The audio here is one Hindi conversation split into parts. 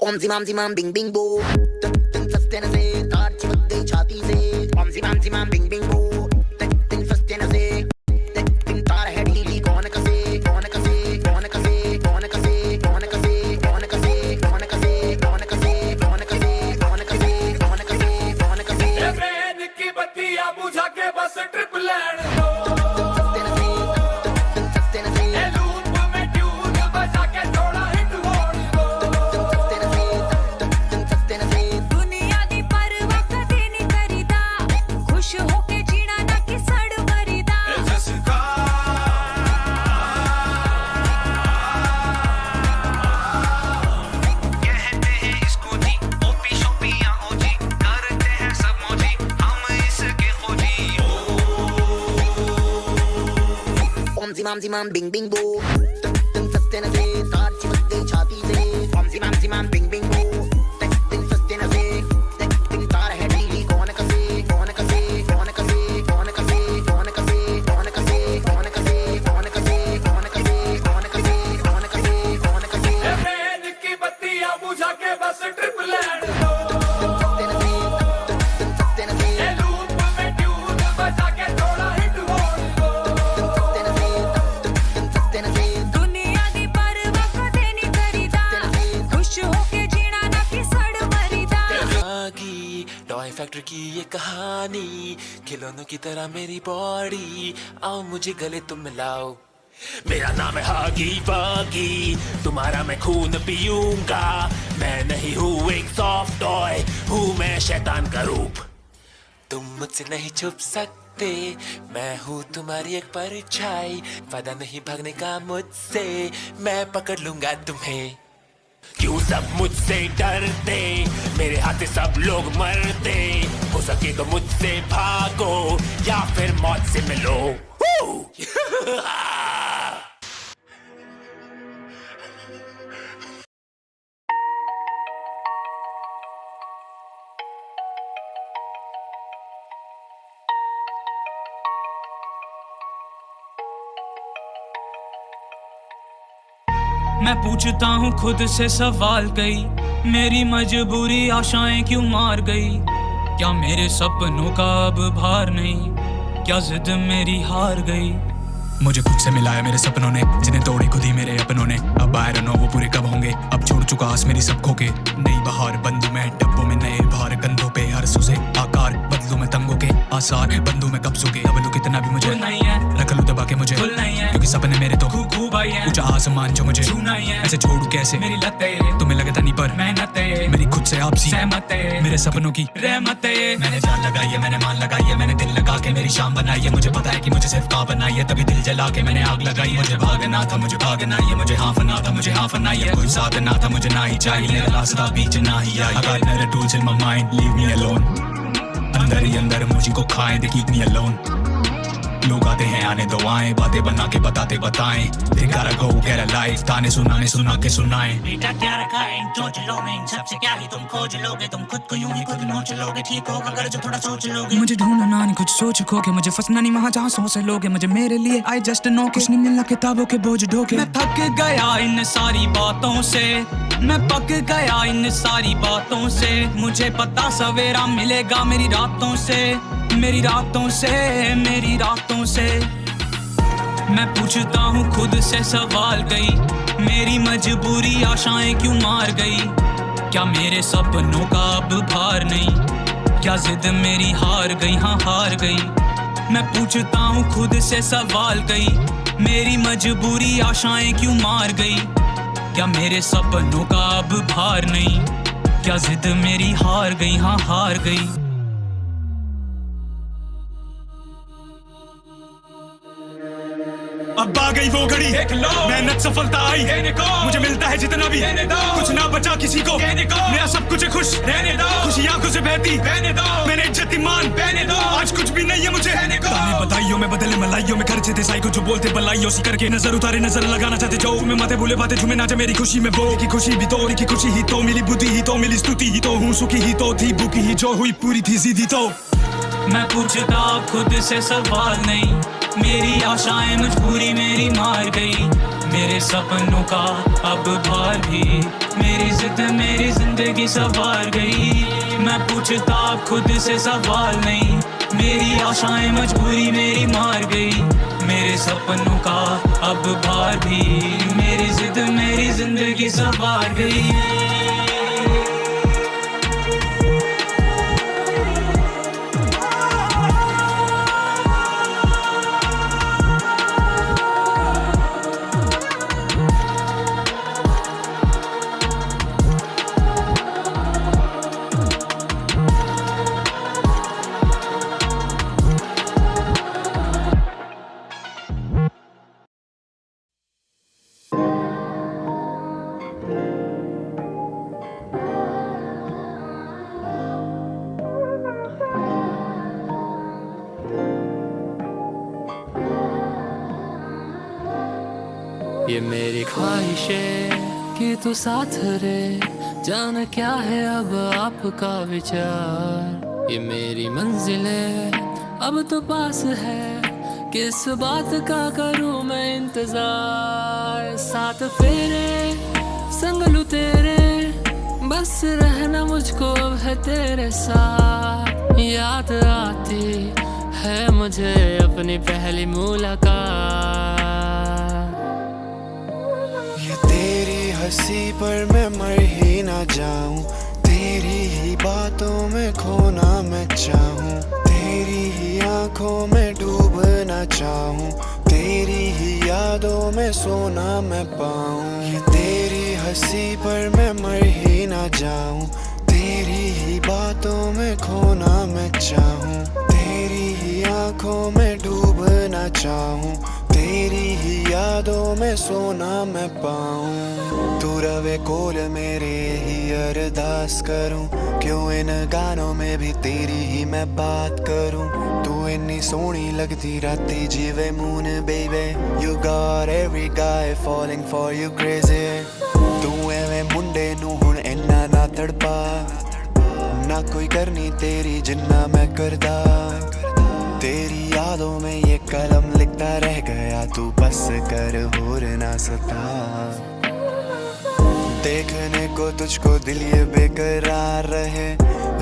ओम जिमाम जिमाम बिंग बिंग बो दिन फस्ते न से तार चिपक गई छाती से ओम जिमाम जिमाम बिंग बिंग बो दिन फस्ते न से दिन तार है ढीली कौन कसे कौन कसे कौन कसे कौन कसे कौन कसे कौन कसे कौन कसे कौन कसे कौन कसे कौन कसे कौन कसे कौन कसे ये ब्रेन की बत्तियां बुझा के बस ट्रिप लैंड दो जिमाम जिमाम बिंग बिंग बो दिन फस्ते न से तार चिपक गई छाती से ओम जिमाम जिमाम बिंग बिंग बो दिन फस्ते न से दिन तार है ढीली कौन कसे कौन कसे कौन कसे कौन कसे कौन कसे कौन कसे कौन कसे कौन कसे कौन कसे कौन कसे कौन कसे कौन कसे ये ब्रेन की बत्तियां बुझा के बस ट्रिप लैंड दो फैक्ट्री की ये कहानी खिलौनों की तरह मेरी बॉडी आओ मुझे गले तुम मिलाओ मेरा नाम है हागी वागी तुम्हारा मैं खून पीऊंगा मैं नहीं हूँ एक सॉफ्ट टॉय हूँ मैं शैतान का रूप तुम मुझसे नहीं छुप सकते मैं हूँ तुम्हारी एक परछाई वादा नहीं भागने का मुझसे मैं पकड़ लूंगा तुम्हें क्यों सब मुझसे डरते मेरे हाथ से सब लोग मरते हो सके तो मुझसे भागो या फिर मौत से मिलो मैं पूछता हूँ खुद से सवाल कई मेरी मजबूरी आशाएं क्यों मार गई क्या मेरे सपनों का अब भार नहीं क्या जिद मेरी हार गई मुझे खुद से मिलाया मेरे सपनों ने जिन्हें तोड़ी खुद ही मेरे अपनों ने अब आई डोंट नो वो पूरे कब होंगे अब छोड़ चुका आस मेरी सब खो के नई बहार बंधु में डब्बों में नए भार कंधों पे हर सुसे आकार बदलू में तंगों के आसार बंधु में कब्जों के अब लू कितना भी मुझे नहीं है रख लू दबा के मुझे नहीं है क्योंकि सपने मेरे तो खूब आई है ऊंचा आसमान जो मुझे नहीं है ऐसे छोड़ू कैसे मेरी लतें तुम्हें लगता नहीं पर मेहनत मेरी खुद से आपसी सहमत मेरे सपनों की रहमत मैंने जान लगाई है मैंने मान लगाई है मैंने दिल लगा के मेरी शाम बनाई है मुझे पता है कि मुझे सिर्फ का बनाई है तभी दिल जला के मैंने आग लगाई मुझे भागना था मुझे भागना ये मुझे हाफना था मुझे हाफना ये कोई साथ ना था मुझे ना ही चाहिए मेरा रास्ता बीच ना ही आई I got another tools in my mind leave me alone अंदर ही अंदर मुझको खाएं they keep me alone लोग आते हैं आने दो आए बातें बना के बताते बताएं they gotta go get a life ताने सुनाने सुना के सुनाएं बेटा क्या रखा है इन चोचलों में इन सबसे क्या ही तुम खोज लोगे तुम खुद को यूं ही खुद नोच लोगे ठीक होगा अगर जो थोड़ा सोच लोगे मुझे ढूंढना नहीं कुछ सोच खोके मुझे फंसना नहीं वहाँ जहाँ सोच लोगे मुझे मेरे लिए आई जस्ट नो कुछ नहीं मिलना किताबों के बोझ ढोके मैं थक गया इन सारी बातों से मैं पक गया इन सारी बातों से मुझे पता सवेरा मिलेगा मेरी रातों से मेरी रातों से मेरी रातों से मैं पूछता हूँ खुद से सवाल कई मेरी मजबूरी आशाएं क्यों मार गई क्या मेरे सपनों का अब भार नहीं क्या जिद मेरी हार गई हाँ हार गई मैं पूछता हूँ खुद से सवाल कई मेरी मजबूरी आशाएं क्यों मार गई क्या मेरे सपनों का अब भार नहीं क्या जिद मेरी हार गई हाँ हार गई अब आ गई वो घड़ी मेहनत सफलता आई मुझे मिलता है जितना भी कुछ ना बचा किसी को मेरा सब कुछ है खुश खुशी आंखों से बहती मैंने इज्जत ईमान आज कुछ भी नहीं है मुझे ताने बधाइयों में बदले मलाइयों में खर्चे थे साई को जो बोलते बलाइयों सी करके नजर उतारे नजर लगाना चाहते जो मैं माथे बोले बातें झूमे नाचे मेरी खुशी में वो की खुशी भी तो की खुशी ही तो मिली बुद्धि ही तो मिली स्तुति ही तो हूँ सुखी ही तो थी भूखी ही जो हुई पूरी थी सीधी तो मैं पूछता खुद से सवाल नहीं मेरी आशाएं मजबूरी मेरी मार गई मेरे सपनों का अब भार भी मेरी जिद मेरी जिंदगी सवार गई। मैं पूछता खुद से सवाल नहीं, मेरी आशाएं मजबूरी मेरी मार गई। मेरे सपनों का अब भार भी मेरी जिद मेरी जिंदगी सवार गई। ये मेरी ख्वाहिश है कि तू साथ रहे, जान क्या है अब आपका विचार। ये मेरी मंजिल है अब तो पास है, किस बात का करूं मैं इंतजार। साथ फेरे संग लूं तेरे, बस रहना मुझको अब है तेरे साथ। याद आती है मुझे अपनी पहली मुलाकात। तेरी हंसी पर मैं मर ही ना जाऊं, तेरी ही बातों में खोना मैं चाहूं, तेरी ही आंखों में डूबना चाहूं, तेरी ही यादों में सोना मैं पाऊं। ये तेरी हंसी पर मैं मर ही ना जाऊं, तेरी ही बातों में खोना मैं चाहूं, तेरी ही आंखों में डूबना चाहूं, तेरी ही यादों में सोना मैं पाऊं। तू रवे कोल मेरे ही अरदास करूं, क्यों इन गानों में भी तेरी ही मैं बात करूं। तू इन्नी सोहनी लगती राती जीवे मून बेबे, you got every guy falling for you crazy। तू एवें मुंडे नू हुण इन्ना ना तड़पा, ना कोई करनी तेरी जिन्ना मैं करदा। तेरी यादों में ये कलम लिखता रह गया, तू बस कर होर ना सता। देखने को तुझको दिल ये बेकरार रहे,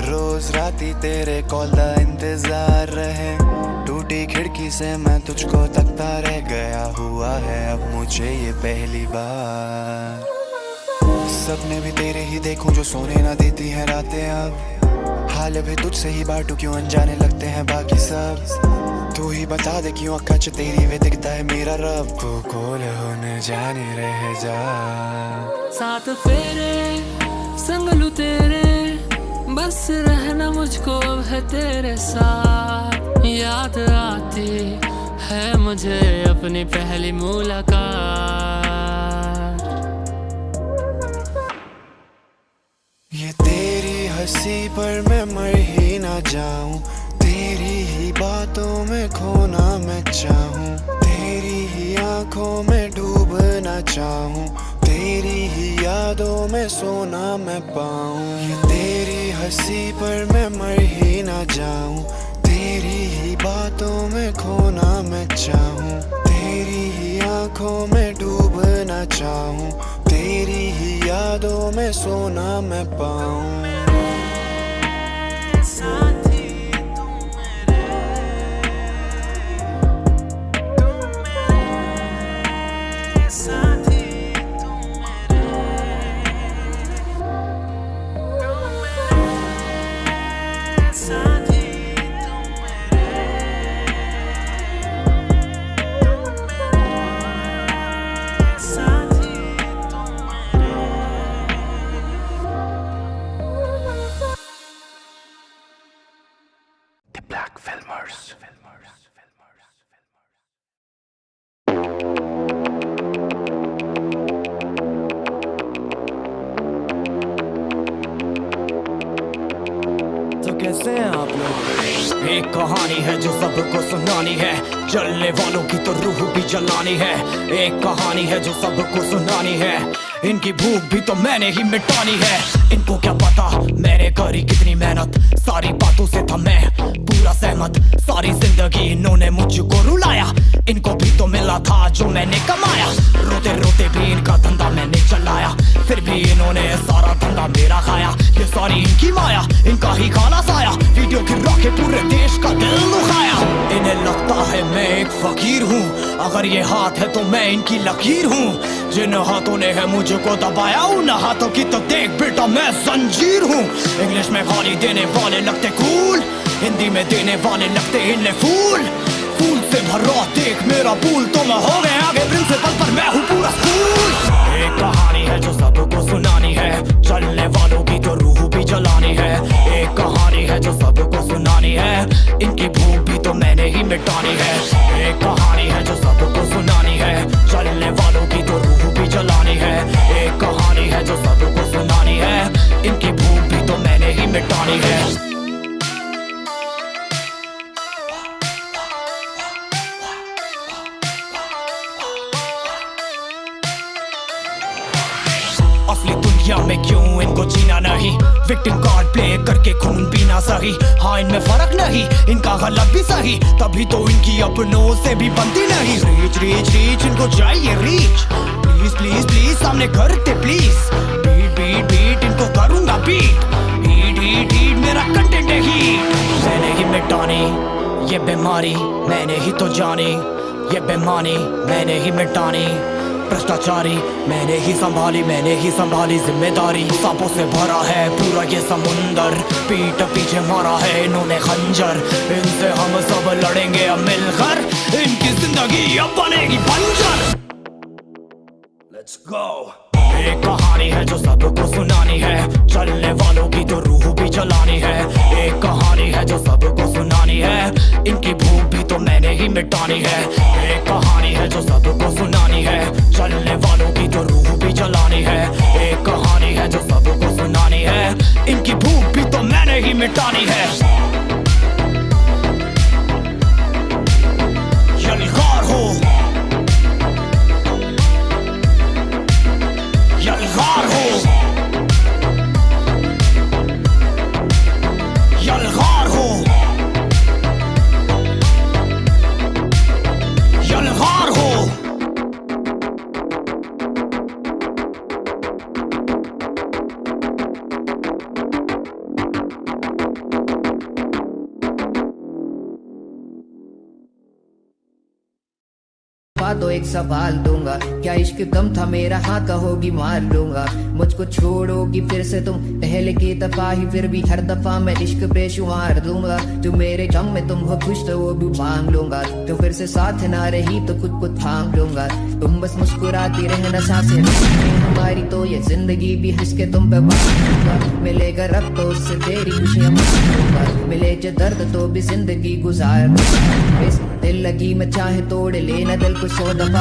रोज राती तेरे कॉल दा इंतजार रहे। टूटी खिड़की से मैं तुझको तकता रह गया, हुआ है अब मुझे ये पहली बार। सपने भी तेरे ही देखूं जो सोने ना देती हैं रातें अब, हाल भी तुझसे ही बांटू क्यों अनजाने लगते हैं बाकी सब। तू ही बता दे क्यों अक्का च तेरी वे दिखता है मेरा रब, तू कोल होने जाने रह जा। साथ फेरे संग लूं तेरे, बस रहना मुझको अब है तेरे साथ। याद आती है मुझे अपनी पहली मुलाकात। ये तेरी हंसी पर मैं मर ही ना जाऊं, तेरी ही बातों में खोना मैं चाहूं, तेरी ही आंखों में डूबना चाहूं, तेरी ही यादों में सोना मैं पाऊं। ये तेरी हंसी पर मैं मर ही ना जाऊं, तेरी ही बातों में खोना मैं चाहूं, तेरी ही आंखों में डूबना चाहूं, तेरी ही यादों में सोना मैं पाऊं। कैसे हैं आप लोग? एक कहानी है जो सबको सुनानी है, जलने वालों की तो रूह भी जलानी है। एक कहानी है जो सबको सुनानी है, इनकी भूख भी तो मैंने ही मिटानी है। इनको क्या पता मैंने करी कितनी मेहनत, सारी बातों से था मैं पूरा सहमत। सारी जिंदगी इन्होंने मुझको रुलाया, इनको भी तो मिला था जो मैंने कमाया। रोते रोते भी ही इनका धंधा मैंने चलाया, फिर भी इन्होंने सारा धंधा मेरा खाया। ये सारी इनकी माया, इनका ही खाना साया, वीडियो गिरा के पूरे देश का दिल दुखाया। इन्हें लगता है मैं एक फकीर हूँ, अगर ये हाथ है तो मैं इनकी लकीर हूँ। जिन हाथों ने है मुझको दबाया, उन हाथों की तो देख बेटा मैं जंजीर हूँ। इंग्लिश में गाली देने वाले लगते कूल, हिंदी में देने वाले लगते इन्हें फूल। फूल से भरा देख मेरा पूल, तो मैं हो गया आगे प्रिंसिपल पर मैं हूँ पूरा स्कूल। एक कहानी है जो सबको सुनानी है, चलने वालों की तो रूह भी जलानी है। एक कहानी है जो सबको सुनानी है, इनकी भूख भी तो मैंने ही मिटानी है। एक कहानी है जो सबको सुनानी है, चलने वालों की तो रूह भी जलानी है। एक कहानी है जो सबको सुनानी है, इनकी भूख भी तो मैंने ही मिटानी है। असली दुनिया में क्यों इनको जीना नहीं, विक्टिम कार्ड प्ले करके खून पीना सही। हाँ इनमें फर्क नहीं, इनका गलत भी सही, तभी तो इनकी अपनों से भी बनती नहीं। रीच रीच रीच इनको चाहिए रीच, प्लीज प्लीज प्लीज सामने करते प्लीज। बीट बीट बीट इनको करूंगा बीट, हीट हीट हीट मेरा कंटेंट है हीट। मैंने ही मिटानी ये बीमारी, मैंने ही तो जानी ये बेमानी, मैंने ही मिटानी भ्रष्टाचारी। मैंने ही संभाली जिम्मेदारी। सांपों से भरा है पूरा ये समुंदर, पीठ पीछे मारा है इन्होंने खंजर। इनसे हम सब लड़ेंगे अब मिलकर, इनकी जिंदगी अब बनेगी बंजर। Let's go। एक कहानी है जो सबको सुनानी है, चलने वालों की तो रूह भी जलानी है। एक कहानी है जो सबको सुनानी है, इनकी भूख भी तो मैंने ही मिटानी है। एक कहानी है जो सबको सुनानी है, चलने वालों की तो रूह भी जलानी है। एक कहानी है जो सबको सुनानी है, इनकी भूख भी तो मैंने ही मिटानी है। यलगार हो यलगार हो यलगार हो यलगार हो। तो एक सवाल दूंगा, क्या इश्क कम था मेरा, हाँ कहोगी मार लूंगा। मुझको छोड़ोगी फिर से तुम पहले की दफा ही, फिर भी हर दफा मैं इश्क बेशुमार दूंगा। जो मेरे गम में तुम हो खुश तो वो भी मांग लूंगा, तो फिर से साथ ना रही तो खुद को थाम लूंगा। तुम बस मुस्कुराती रहना सांसें हमारी, तो ये जिंदगी भी हंस के तुम पे बांधूंगा। मिलेगा रब तो उससे तेरी खुशियां मांगूंगा, मिले जो दर्द तो भी जिंदगी गुजार दूंगा। इस दिल लगी मैं चाहे तोड़ लेना दिल को 100 दफा,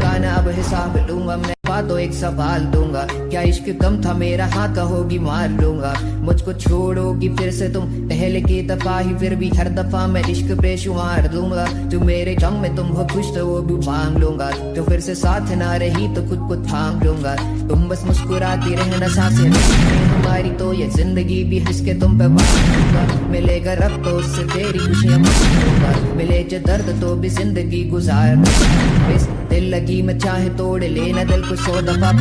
गाना अब हिसाब लूंगा मैं। तो एक सवाल दूंगा, क्या इश्क कम था मेरा, हाँ कहोगी मार लूंगा। मुझको छोड़ोगी फिर से तुम पहले की दफा ही, फिर भी हर दफा मैं इश्क बेशुमार दूंगा। जो मेरे गम में तुम हो खुश तो वो भी मांग लूंगा, तो फिर से साथ ना रही तो खुद को थाम लूंगा। तुम बस मुस्कुराती रहना सांसें हमारी, तो ये जिंदगी भी हंस के तुम पे बांधूंगा। मिलेगा रब तो उससे तेरी खुशियां मांगूंगा, मिले जो दर्द तो भी जिंदगी गुजार दूंगा। इस दिल लगी मैं चाहे तोड़ लेना दिल को 100 दफा,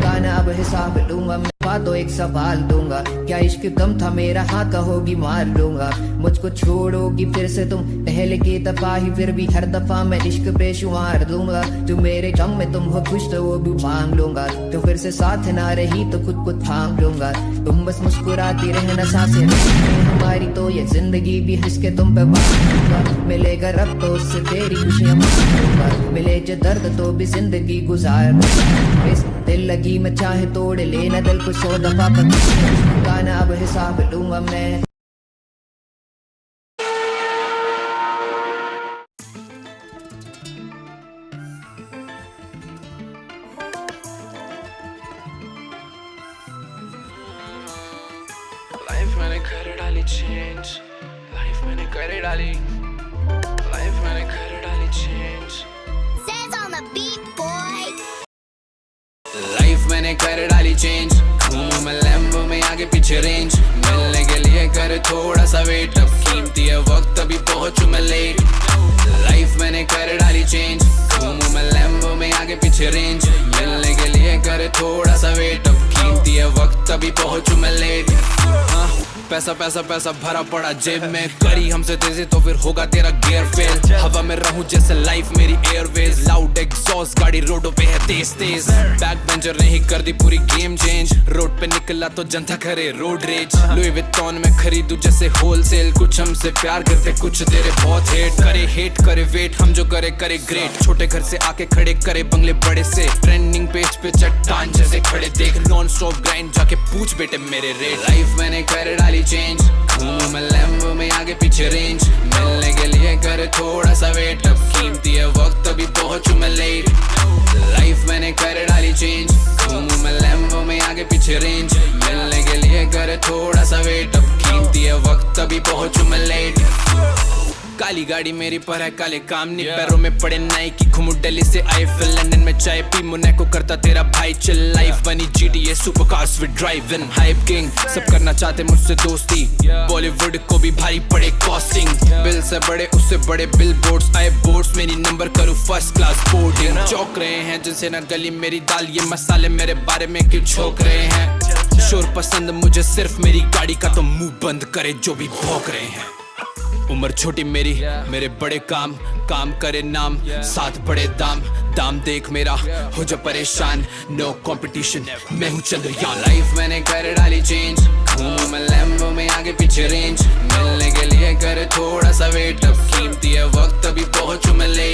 गाना अब हिसाब लूंगा मैं। तो एक सवाल दूंगा, क्या इश्क कम था मेरा, हाँ कहोगी मार लूंगा। मुझको छोड़ोगी फिर से तुम पहले की दफा ही, फिर भी हर दफा मैं इश्क बेशुमार दूंगा। जो मेरे गम में तुम हो खुश तो वो भी मांग लूंगा, तो फिर से साथ ना रही तो खुद को थाम लूंगा। तुम बस मुस्कुराती रहना सांसें हमारी, तो ये जिंदगी भी हंस के तुम पे बांधूंगा। मिलेगा रब तो उससे तेरी खुशियां मांगूंगा, मिले जो दर्द तो भी जिंदगी गुजार दूंगा। इस दिल लगी मैं चाहे तोड़ लेना दिल को 100 दफा, गाना अब हिसाब लूंगा मैं। लाइफ मैंने कर डाली चेंज, लाइफ मैंने कर डाली, लाइफ मैंने कर डाली change. Says on the beat boy। Life मैंने कर डाली चेंज, घूमूं मैं लैम्बो में आगे पीछे रेंज। मिलने के लिए कर थोड़ा सा वेट, अब कीमती है वक्त अभी पहुंचूं मैं लेट। लाइफ मैंने कर डाली चेंज, घूमूं मैं लैम्बो में आगे पीछे पीछे रेंज, मिलने के लिए करे थोड़ा सा वेट, अब कीमती है वक्त तभी पहुंचूं मैं लेट। हाँ, पैसा पैसा पैसा भरा पड़ा जेब में, करी हमसे तेजी तो फिर होगा तेरा गियर फेल। हवा में रहूं जैसे लाइफ मेरी एयरवेज, लाउड एग्जॉस्ट गाड़ी रोडों पे है तेज तेज, बैक बेंचर ने ही कर दी पूरी गेम चेंज, रोड पे निकला तो जनता करे रोड रेज। लुई विटॉन में खरीदू जैसे होलसेल, कुछ हमसे प्यार करते कुछ तेरे बहुत हेट करे वेट, हम जो करे करे ग्रेट, छोटे घर से आके खड़े करे बंगले बड़े से, ट्रेंडिंग पेज पे चट्टान जैसे खड़े देख, नॉन स्टॉप ग्राइंड जाके पूछ बेटे मेरे रेट। लाइफ मैंने कर डाली चेंज, घूमूं मैं लैम्बो में आगे पीछे रेंज, मिलने के लिए करे थोड़ा सा वेट, अब कीमती है वक्त तभी पहुंचूं मैं लेट। लाइफ मैंने कर डाली चेंज, घूमूं मैं लैम्बो में आगे पीछे रेंज, मिलने के लिए करे थोड़ा सा वेट, अब कीमती है वक्त तभी पहुंचूं मैं लेट। काली गाड़ी मेरी पर है काले काम नहीं, पैरों में पड़े नाइकी, घूमू दिल्ली से आए फिर लंदन में चाय पी, मोनाको करता तेरा भाई चिल, लाइफ बनी GTA super cars with drive in, hype king सब करना चाहते मुझसे दोस्ती, बॉलीवुड को भी भारी पड़े कॉस्टिंग, बिल से बड़े उससे बड़े बिल बोर्ड्स आए बोर्ड्स, मेरी नंबर करूँ फर्स्ट क्लास बोर्डिंग, चौक रहे हैं जिनसे ना गली मेरी दाल, ये मसाले मेरे बारे में क्यों छोक रहे हैं, शोर पसंद मुझे सिर्फ मेरी गाड़ी का, तो मुंह बंद करे जो भी भौंक रहे हैं। उम्र छोटी मेरी मेरे बड़े काम, काम करे नाम साथ बड़े दाम, दाम देख मेरा हो जा परेशान, नो कंपटीशन मैं हूँ चंद्रयान। लाइफ मैंने कर डाली चेंज, घूमूं मैं लैम्बो में आगे पीछे रेंज, मिलने के लिए करे थोड़ा सा वेट, अब कीमती है वक्त तभी पहुंचूं मैं लेट।